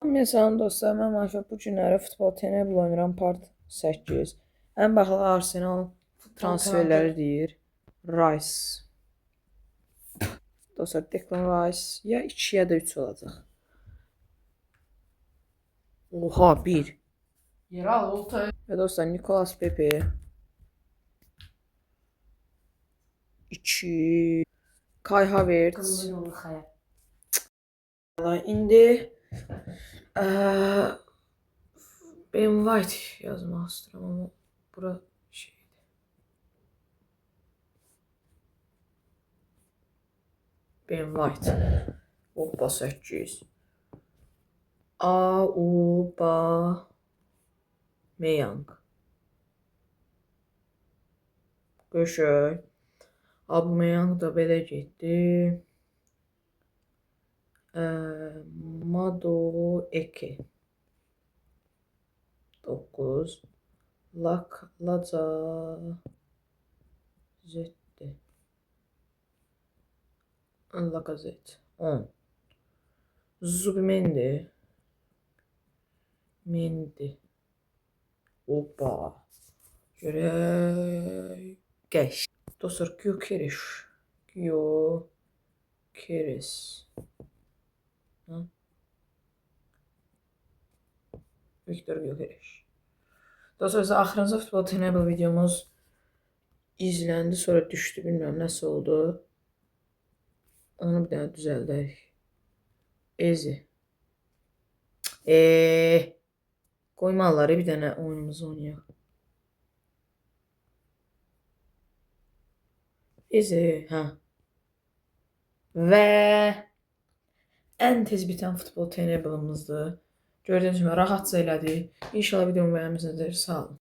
Məsələn dostlar, mən artıq bu günləri futbol tenebl oynayıram part 8. Ən baxılı Arsenal transferləri deyir. Rice. Dostlar, Declan Rice ya 2 ya da 3 olacaq. Oha, 1. Yeral olta. Və dostlar, Nicolas Pepe 2. Kai Havertz. İndi Ben White yazmaq istəyirəm, amma bura şeydir. Ben White. Hoppa 8. Aubameyang. Qəşəng. Aubameyang da belə getdi. Madueke 9. Lacazette 10. Zubimendi. Hoppa. Görək. Gəş. Dostlar, Gyökeres. Viktor Gyökeres. Dostlar, axırıncı futbol tenebl videomuz izləndi, sonra düşdü, bilmirəm nəsə oldu. Onu bir dənə düzəldək. Ezi. Qoymaları bir dənə oyunumuzu oynayaq. Ezi, hə. Və ən tez bitən futbol teneblımızdır. Gördüyünüz kimi rahatca elədik. İnşallah videomu bəyənmişsinizdir. Sağ olun.